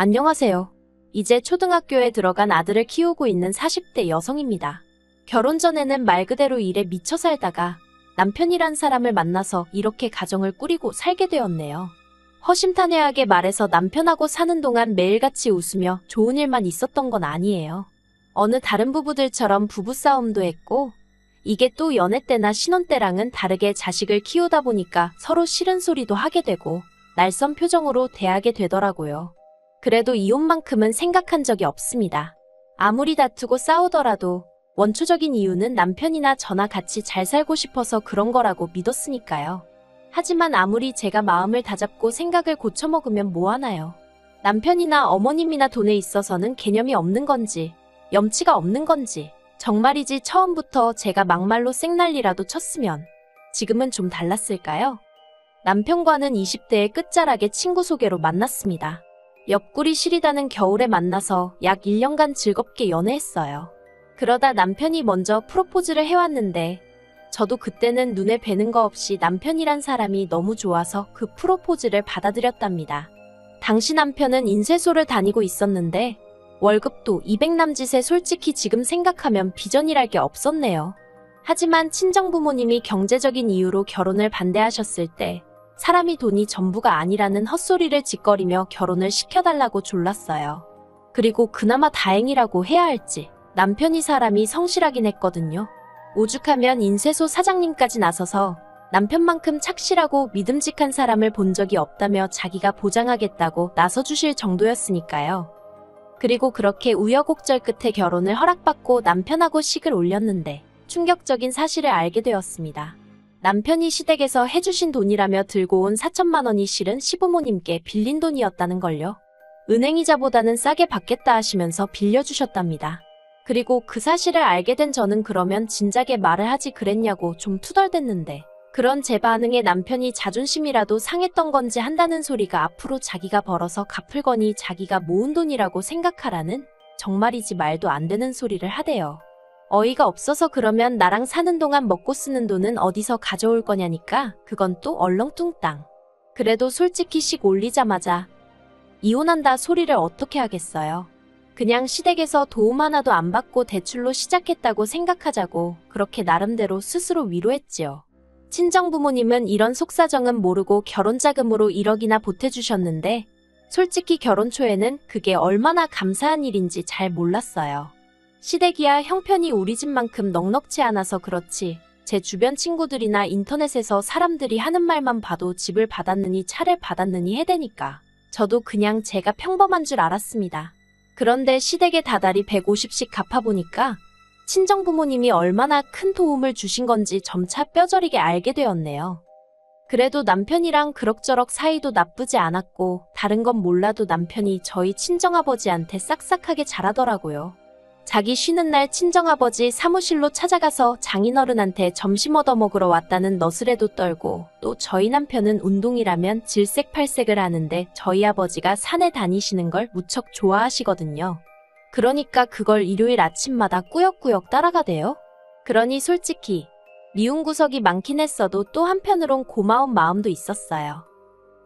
안녕하세요. 이제 초등학교에 들어간 아들을 키우고 있는 40대 여성입니다. 결혼 전에는 말 그대로 일에 미쳐 살다가 남편이란 사람을 만나서 이렇게 가정을 꾸리고 살게 되었네요. 허심탄회하게 말해서 남편하고 사는 동안 매일같이 웃으며 좋은 일만 있었던 건 아니에요. 어느 다른 부부들처럼 부부싸움도 했고, 이게 또 연애 때나 신혼 때랑은 다르게 자식을 키우다 보니까 서로 싫은 소리도 하게 되고 날선 표정으로 대하게 되더라고요. 그래도 이혼만큼은 생각한 적이 없습니다. 아무리 다투고 싸우더라도 원초적인 이유는 남편이나 저나 같이 잘 살고 싶어서 그런 거라고 믿었으니까요. 하지만 아무리 제가 마음을 다잡고 생각을 고쳐먹으면 뭐하나요? 남편이나 어머님이나 돈에 있어서는 개념이 없는 건지, 염치가 없는 건지, 정말이지 처음부터 제가 막말로 생난리라도 쳤으면 지금은 좀 달랐을까요? 남편과는 20대의 끝자락에 친구 소개로 만났습니다. 옆구리 시리다는 겨울에 만나서 약 1년간 즐겁게 연애했어요. 그러다 남편이 먼저 프로포즈를 해왔는데 저도 그때는 눈에 뵈는 거 없이 남편이란 사람이 너무 좋아서 그 프로포즈를 받아들였답니다. 당시 남편은 인쇄소를 다니고 있었는데 월급도 200남짓에 솔직히 지금 생각하면 비전이랄 게 없었네요. 하지만 친정부모님이 경제적인 이유로 결혼을 반대하셨을 때 사람이 돈이 전부가 아니라는 헛소리를 짓거리며 결혼을 시켜달라고 졸랐어요. 그리고 그나마 다행이라고 해야 할지 남편이 사람이 성실하긴 했거든요. 오죽하면 인쇄소 사장님까지 나서서 남편만큼 착실하고 믿음직한 사람을 본 적이 없다며 자기가 보장하겠다고 나서주실 정도였으니까요. 그리고 그렇게 우여곡절 끝에 결혼을 허락받고 남편하고 식을 올렸는데 충격적인 사실을 알게 되었습니다. 남편이 시댁에서 해주신 돈이라며 들고 온 4천만 원이 실은 시부모님께 빌린 돈이었다는 걸요. 은행이자보다는 싸게 받겠다 하시면서 빌려주셨답니다. 그리고 그 사실을 알게 된 저는 그러면 진작에 말을 하지 그랬냐고 좀 투덜댔는데 그런 제 반응에 남편이 자존심이라도 상했던 건지 한다는 소리가 앞으로 자기가 벌어서 갚을 거니 자기가 모은 돈이라고 생각하라는 정말이지 말도 안 되는 소리를 하대요. 어이가 없어서 그러면 나랑 사는 동안 먹고 쓰는 돈은 어디서 가져올 거냐니까 그건 또 얼렁뚱땅. 그래도 솔직히 식 올리자마자 이혼한다 소리를 어떻게 하겠어요. 그냥 시댁에서 도움 하나도 안 받고 대출로 시작했다고 생각하자고 그렇게 나름대로 스스로 위로했지요. 친정부모님은 이런 속사정은 모르고 결혼자금으로 1억이나 보태주셨는데 솔직히 결혼 초에는 그게 얼마나 감사한 일인지 잘 몰랐어요. 시댁이야 형편이 우리 집만큼 넉넉지 않아서 그렇지 제 주변 친구들이나 인터넷에서 사람들이 하는 말만 봐도 집을 받았느니 차를 받았느니 해대니까 저도 그냥 제가 평범한 줄 알았습니다. 그런데 시댁에 다달이 150씩 갚아보니까 친정부모님이 얼마나 큰 도움을 주신 건지 점차 뼈저리게 알게 되었네요. 그래도 남편이랑 그럭저럭 사이도 나쁘지 않았고 다른 건 몰라도 남편이 저희 친정아버지한테 싹싹하게 잘하더라고요. 자기 쉬는 날 친정아버지 사무실로 찾아가서 장인어른한테 점심 얻어먹으러 왔다는 너스레도 떨고 또 저희 남편은 운동이라면 질색팔색을 하는데 저희 아버지가 산에 다니시는 걸 무척 좋아하시거든요. 그러니까 그걸 일요일 아침마다 꾸역꾸역 따라가대요. 그러니 솔직히 미운 구석이 많긴 했어도 또 한편으론 고마운 마음도 있었어요.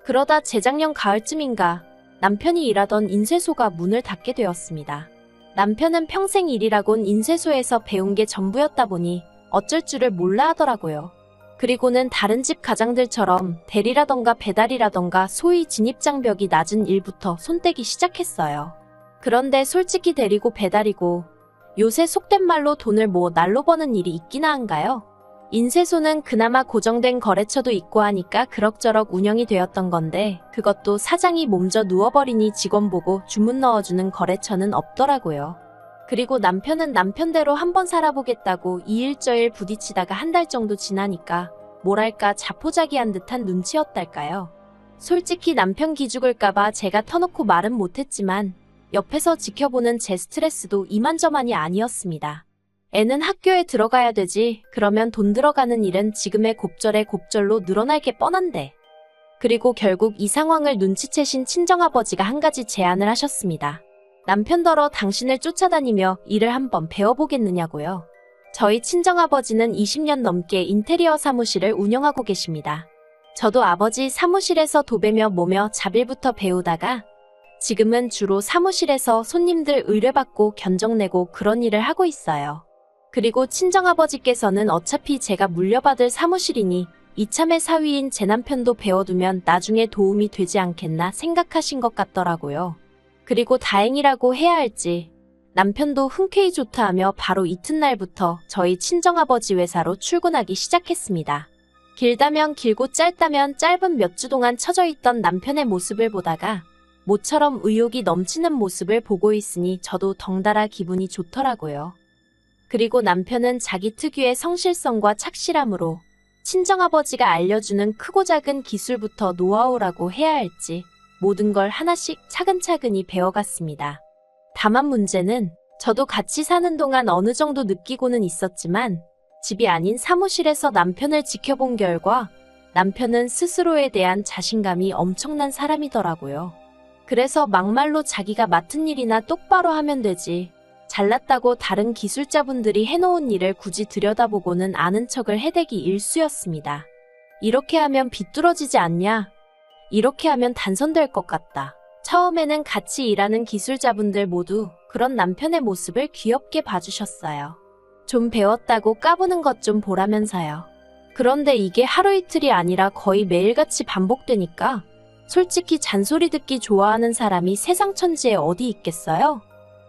그러다 재작년 가을쯤인가 남편이 일하던 인쇄소가 문을 닫게 되었습니다. 남편은 평생 일이라곤 인쇄소에서 배운 게 전부였다 보니 어쩔 줄을 몰라 하더라고요. 그리고는 다른 집 가장들처럼 대리라던가 배달이라던가 소위 진입장벽이 낮은 일부터 손떼기 시작했어요. 그런데 솔직히 대리고 배달이고 요새 속된 말로 돈을 날로 버는 일이 있기나 한가요? 인쇄소는 그나마 고정된 거래처도 있고 하니까 그럭저럭 운영이 되었던 건데 그것도 사장이 몸져 누워버리니 직원 보고 주문 넣어주는 거래처는 없더라고요. 그리고 남편은 남편대로 한번 살아보겠다고 이일저일 부딪히다가 한 달 정도 지나니까 뭐랄까 자포자기한 듯한 눈치였달까요. 솔직히 남편 기죽을까봐 제가 터놓고 말은 못했지만 옆에서 지켜보는 제 스트레스도 이만저만이 아니었습니다. 애는 학교에 들어가야 되지. 그러면 돈 들어가는 일은 지금의 곱절에 곱절로 늘어날 게 뻔한데. 그리고 결국 이 상황을 눈치채신 친정아버지가 한 가지 제안을 하셨습니다. 남편더러 당신을 쫓아다니며 일을 한번 배워보겠느냐고요. 저희 친정아버지는 20년 넘게 인테리어 사무실을 운영하고 계십니다. 저도 아버지 사무실에서 도배며 뭐며 자빌부터 배우다가 지금은 주로 사무실에서 손님들 의뢰받고 견적 내고 그런 일을 하고 있어요. 그리고 친정아버지께서는 어차피 제가 물려받을 사무실이니 이참에 사위인 제 남편도 배워두면 나중에 도움이 되지 않겠나 생각하신 것 같더라고요. 그리고 다행이라고 해야 할지 남편도 흔쾌히 좋다 하며 바로 이튿날부터 저희 친정아버지 회사로 출근하기 시작했습니다. 길다면 길고 짧다면 짧은 몇 주 동안 처져 있던 남편의 모습을 보다가 모처럼 의욕이 넘치는 모습을 보고 있으니 저도 덩달아 기분이 좋더라고요. 그리고 남편은 자기 특유의 성실성과 착실함으로 친정아버지가 알려주는 크고 작은 기술부터 노하우라고 해야 할지 모든 걸 하나씩 차근차근히 배워갔습니다. 다만 문제는 저도 같이 사는 동안 어느 정도 느끼고는 있었지만 집이 아닌 사무실에서 남편을 지켜본 결과 남편은 스스로에 대한 자신감이 엄청난 사람이더라고요. 그래서 막말로 자기가 맡은 일이나 똑바로 하면 되지, 잘났다고 다른 기술자분들이 해놓은 일을 굳이 들여다보고는 아는 척을 해대기 일쑤였습니다. 이렇게 하면 비뚤어지지 않냐? 이렇게 하면 단선될 것 같다. 처음에는 같이 일하는 기술자분들 모두 그런 남편의 모습을 귀엽게 봐주셨어요. 좀 배웠다고 까부는 것 좀 보라면서요. 그런데 이게 하루 이틀이 아니라 거의 매일같이 반복되니까 솔직히 잔소리 듣기 좋아하는 사람이 세상 천지에 어디 있겠어요?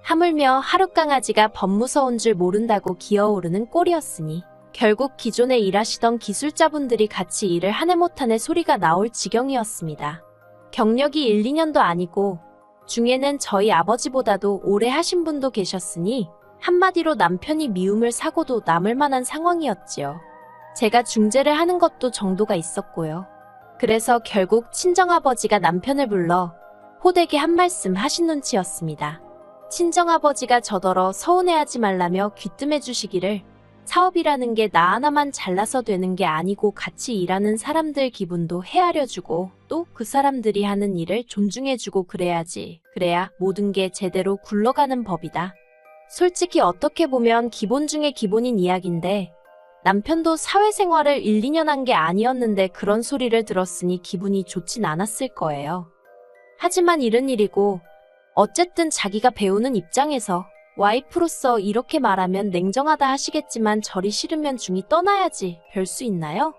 하물며 하룻강아지가 법무서운 줄 모른다고 기어오르는 꼴이었으니 결국 기존에 일하시던 기술자분들이 같이 일을 한 해 못하네 소리가 나올 지경이었습니다. 경력이 1, 2년도 아니고 중에는 저희 아버지보다도 오래 하신 분도 계셨으니 한마디로 남편이 미움을 사고도 남을 만한 상황이었지요. 제가 중재를 하는 것도 정도가 있었고요. 그래서 결국 친정아버지가 남편을 불러 호되게 한 말씀 하신 눈치였습니다. 친정아버지가 저더러 서운해하지 말라며 귀뜸해 주시기를 사업이라는 게 나 하나만 잘나서 되는 게 아니고 같이 일하는 사람들 기분도 헤아려주고 또 그 사람들이 하는 일을 존중해주고 그래야지. 그래야 모든 게 제대로 굴러가는 법이다. 솔직히 어떻게 보면 기본 중에 기본인 이야기인데 남편도 사회생활을 1, 2년 한 게 아니었는데 그런 소리를 들었으니 기분이 좋진 않았을 거예요. 하지만 이런 일이고 어쨌든 자기가 배우는 입장에서 와이프로서 이렇게 말하면 냉정하다 하시겠지만 저리 싫으면 중이 떠나야지 별 수 있나요?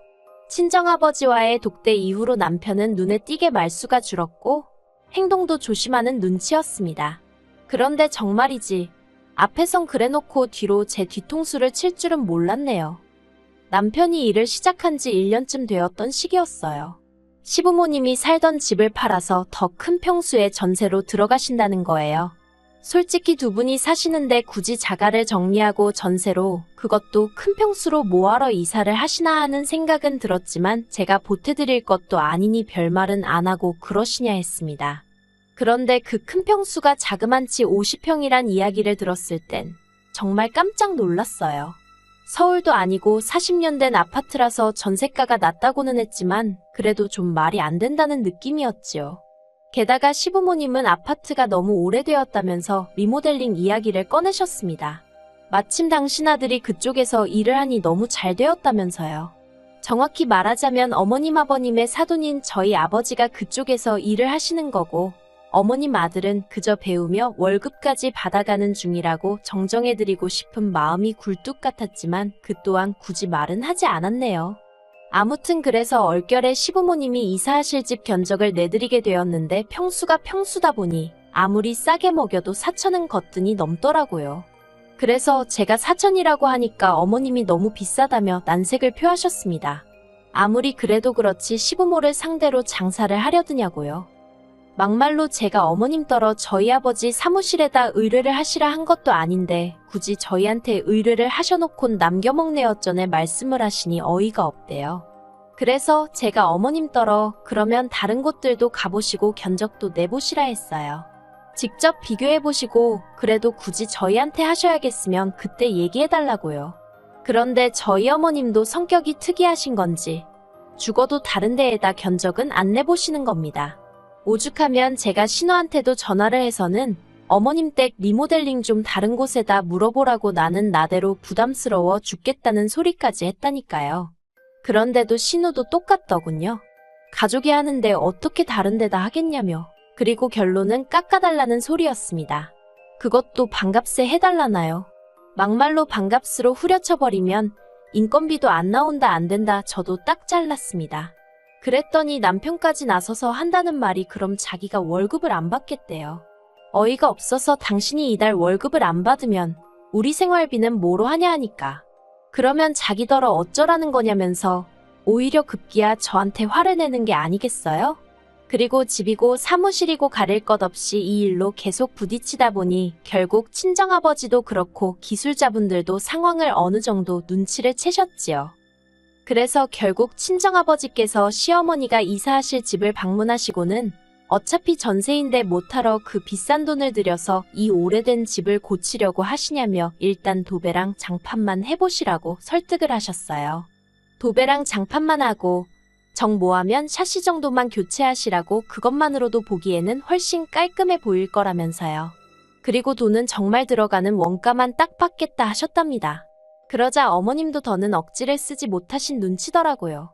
친정아버지와의 독대 이후로 남편은 눈에 띄게 말수가 줄었고 행동도 조심하는 눈치였습니다. 그런데 정말이지 앞에선 그래놓고 뒤로 제 뒤통수를 칠 줄은 몰랐네요. 남편이 일을 시작한 지 1년쯤 되었던 시기였어요. 시부모님이 살던 집을 팔아서 더 큰 평수의 전세로 들어가신다는 거예요. 솔직히 두 분이 사시는데 굳이 자가를 정리하고 전세로 그것도 큰 평수로 뭐하러 이사를 하시나 하는 생각은 들었지만 제가 보태드릴 것도 아니니 별말은 안 하고 그러시냐 했습니다. 그런데 그 큰 평수가 자그만치 50평이란 이야기를 들었을 땐 정말 깜짝 놀랐어요. 서울도 아니고 40년 된 아파트라서 전세가가 낮다고는 했지만 그래도 좀 말이 안 된다는 느낌이었지요. 게다가 시부모님은 아파트가 너무 오래되었다면서 리모델링 이야기를 꺼내셨습니다. 마침 당신 아들이 그쪽에서 일을 하니 너무 잘 되었다면서요. 정확히 말하자면 어머님 아버님의 사돈인 저희 아버지가 그쪽에서 일을 하시는 거고 어머님 아들은 그저 배우며 월급까지 받아가는 중이라고 정정해드리고 싶은 마음이 굴뚝 같았지만 그 또한 굳이 말은 하지 않았네요. 아무튼 그래서 얼결에 시부모님이 이사하실 집 견적을 내드리게 되었는데 평수가 평수다 보니 아무리 싸게 먹여도 4천은 거뜬히 넘더라고요. 그래서 제가 4천이라고 하니까 어머님이 너무 비싸다며 난색을 표하셨습니다. 아무리 그래도 그렇지 시부모를 상대로 장사를 하려드냐고요. 막말로 제가 어머님 떨어 저희 아버지 사무실에다 의뢰를 하시라 한 것도 아닌데 굳이 저희한테 의뢰를 하셔놓곤 남겨먹네 어쩌네 말씀을 하시니 어이가 없대요. 그래서 제가 어머님 떨어 그러면 다른 곳들도 가보시고 견적도 내보시라 했어요. 직접 비교해보시고 그래도 굳이 저희한테 하셔야겠으면 그때 얘기해달라고요. 그런데 저희 어머님도 성격이 특이하신 건지 죽어도 다른 데에다 견적은 안 내보시는 겁니다. 오죽하면 제가 신우한테도 전화를 해서는 어머님 댁 리모델링 좀 다른 곳에다 물어보라고 나는 나대로 부담스러워 죽겠다는 소리까지 했다니까요. 그런데도 신우도 똑같더군요. 가족이 하는데 어떻게 다른 데다 하겠냐며. 그리고 결론은 깎아달라는 소리였습니다. 그것도 반값에 해달라나요? 막말로 반값으로 후려쳐버리면 인건비도 안 나온다 안 된다 저도 딱 잘랐습니다. 그랬더니 남편까지 나서서 한다는 말이 그럼 자기가 월급을 안 받겠대요. 어이가 없어서 당신이 이달 월급을 안 받으면 우리 생활비는 뭐로 하냐 하니까. 그러면 자기더러 어쩌라는 거냐면서 오히려 급기야 저한테 화를 내는 게 아니겠어요? 그리고 집이고 사무실이고 가릴 것 없이 이 일로 계속 부딪히다 보니 결국 친정아버지도 그렇고 기술자분들도 상황을 어느 정도 눈치를 채셨지요. 그래서 결국 친정아버지께서 시어머니가 이사하실 집을 방문하시고는 어차피 전세인데 못하러 그 비싼 돈을 들여서 이 오래된 집을 고치려고 하시냐며 일단 도배랑 장판만 해보시라고 설득을 하셨어요. 도배랑 장판만 하고 정 모하면 샤시 정도만 교체하시라고 그것만으로도 보기에는 훨씬 깔끔해 보일 거라면서요. 그리고 돈은 정말 들어가는 원가만 딱 받겠다 하셨답니다. 그러자 어머님도 더는 억지를 쓰지 못하신 눈치더라고요.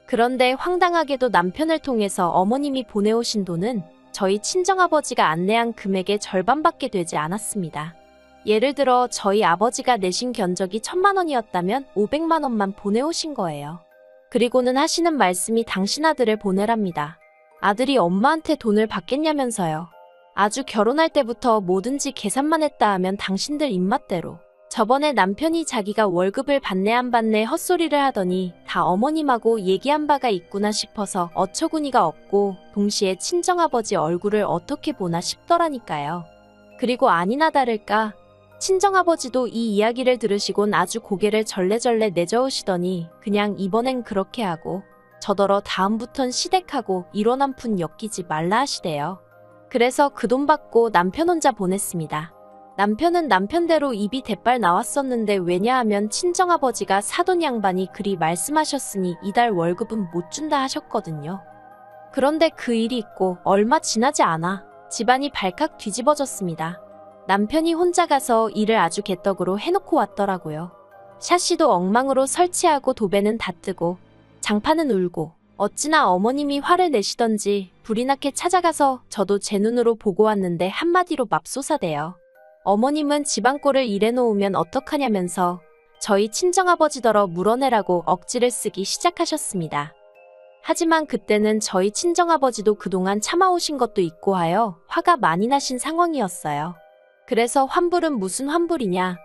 그런데 황당하게도 남편을 통해서 어머님이 보내오신 돈은 저희 친정아버지가 안내한 금액의 절반밖에 되지 않았습니다. 예를 들어 저희 아버지가 내신 견적이 1,000만 원이었다면 500만 원만 보내오신 거예요. 그리고는 하시는 말씀이 당신 아들을 보내랍니다. 아들이 엄마한테 돈을 받겠냐면서요. 아주 결혼할 때부터 뭐든지 계산만 했다 하면 당신들 입맛대로. 저번에 남편이 자기가 월급을 받네 안 받네 헛소리를 하더니 다 어머님하고 얘기한 바가 있구나 싶어서 어처구니가 없고 동시에 친정아버지 얼굴을 어떻게 보나 싶더라니까요. 그리고 아니나 다를까 친정아버지도 이 이야기를 들으시곤 아주 고개를 절레절레 내저으시더니 그냥 이번엔 그렇게 하고 저더러 다음부턴 시댁하고 이론 한 푼 엮이지 말라 하시대요. 그래서 그 돈 받고 남편 혼자 보냈습니다. 남편은 남편대로 입이 대빨 나왔었는데 왜냐하면 친정아버지가 사돈 양반이 그리 말씀하셨으니 이달 월급은 못 준다 하셨거든요. 그런데 그 일이 있고 얼마 지나지 않아 집안이 발칵 뒤집어졌습니다. 남편이 혼자 가서 일을 아주 개떡으로 해놓고 왔더라고요. 샤시도 엉망으로 설치하고 도배는 다 뜨고 장판은 울고 어찌나 어머님이 화를 내시던지 불이 나게 찾아가서 저도 제 눈으로 보고 왔는데 한마디로 맙소사대요. 어머님은 집안 꼴을 이래놓으면 어떡하냐면서 저희 친정아버지더러 물어내라고 억지를 쓰기 시작하셨습니다. 하지만 그때는 저희 친정아버지도 그동안 참아오신 것도 있고 하여 화가 많이 나신 상황이었어요. 그래서 환불은 무슨 환불이냐.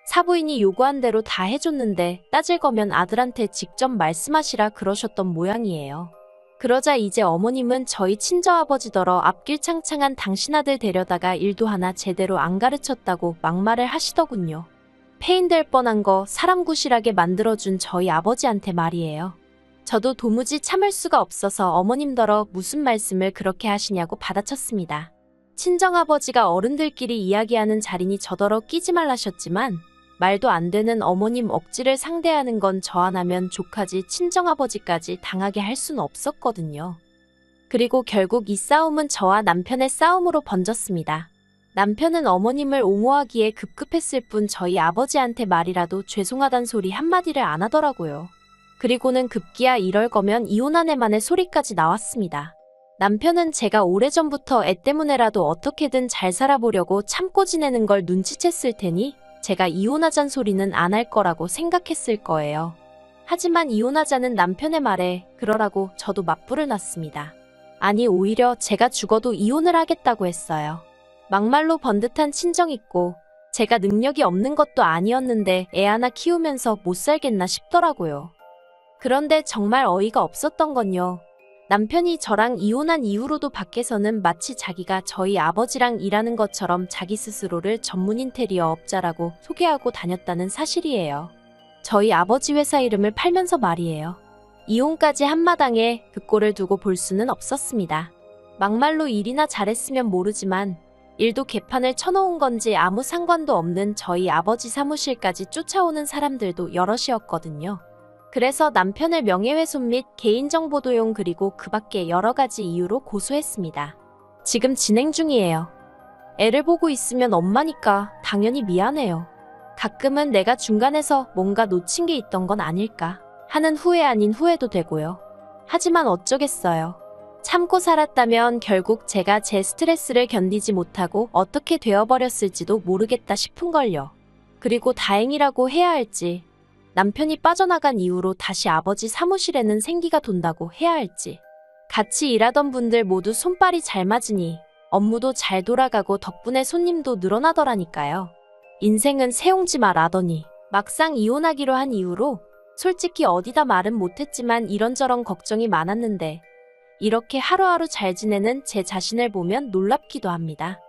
사부인이 요구한 대로 다 해줬는데 따질 거면 아들한테 직접 말씀하시라 그러셨던 모양이에요. 그러자 이제 어머님은 저희 친정아버지더러 앞길 창창한 당신 아들 데려다가 일도 하나 제대로 안 가르쳤다고 막말을 하시더군요. 폐인될 뻔한 거 사람 구실하게 만들어준 저희 아버지한테 말이에요. 저도 도무지 참을 수가 없어서 어머님더러 무슨 말씀을 그렇게 하시냐고 받아쳤습니다. 친정아버지가 어른들끼리 이야기하는 자리니 저더러 끼지 말라셨지만 말도 안 되는 어머님 억지를 상대하는 건 저 하나면 조카지 친정아버지까지 당하게 할 순 없었거든요. 그리고 결국 이 싸움은 저와 남편의 싸움으로 번졌습니다. 남편은 어머님을 옹호하기에 급급했을 뿐 저희 아버지한테 말이라도 죄송하단 소리 한마디를 안 하더라고요. 그리고는 급기야 이럴 거면 이혼하네만의 소리까지 나왔습니다. 남편은 제가 오래전부터 애 때문에라도 어떻게든 잘 살아보려고 참고 지내는 걸 눈치챘을 테니 제가 이혼하잔 소리는 안 할 거라고 생각했을 거예요. 하지만 이혼하자는 남편의 말에 그러라고 저도 맞불을 놨습니다. 아니 오히려 제가 죽어도 이혼을 하겠다고 했어요. 막말로 번듯한 친정 있고 제가 능력이 없는 것도 아니었는데 애 하나 키우면서 못 살겠나 싶더라고요. 그런데 정말 어이가 없었던 건요. 남편이 저랑 이혼한 이후로도 밖에서는 마치 자기가 저희 아버지랑 일하는 것처럼 자기 스스로를 전문 인테리어 업자라고 소개하고 다녔다는 사실이에요. 저희 아버지 회사 이름을 팔면서 말이에요. 이혼까지 한마당에 그 꼴을 두고 볼 수는 없었습니다. 막말로 일이나 잘했으면 모르지만 일도 개판을 쳐놓은 건지 아무 상관도 없는 저희 아버지 사무실까지 쫓아오는 사람들도 여럿이었거든요. 그래서 남편을 명예훼손 및 개인정보 도용 그리고 그 밖에 여러 가지 이유로 고소했습니다. 지금 진행 중이에요. 애를 보고 있으면 엄마니까 당연히 미안해요. 가끔은 내가 중간에서 뭔가 놓친 게 있던 건 아닐까 하는 후회 아닌 후회도 되고요. 하지만 어쩌겠어요. 참고 살았다면 결국 제가 제 스트레스를 견디지 못하고 어떻게 되어버렸을지도 모르겠다 싶은걸요. 그리고 다행이라고 해야 할지, 남편이 빠져나간 이후로 다시 아버지 사무실에는 생기가 돈다고 해야 할지, 같이 일하던 분들 모두 손발이 잘 맞으니 업무도 잘 돌아가고 덕분에 손님도 늘어나더라니까요. 인생은 새옹지마라더니 막상 이혼하기로 한 이후로 솔직히 어디다 말은 못했지만 이런저런 걱정이 많았는데 이렇게 하루하루 잘 지내는 제 자신을 보면 놀랍기도 합니다.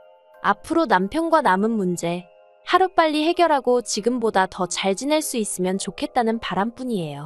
앞으로 남편과 남은 문제 하루빨리 해결하고 지금보다 더 잘 지낼 수 있으면 좋겠다는 바람뿐이에요.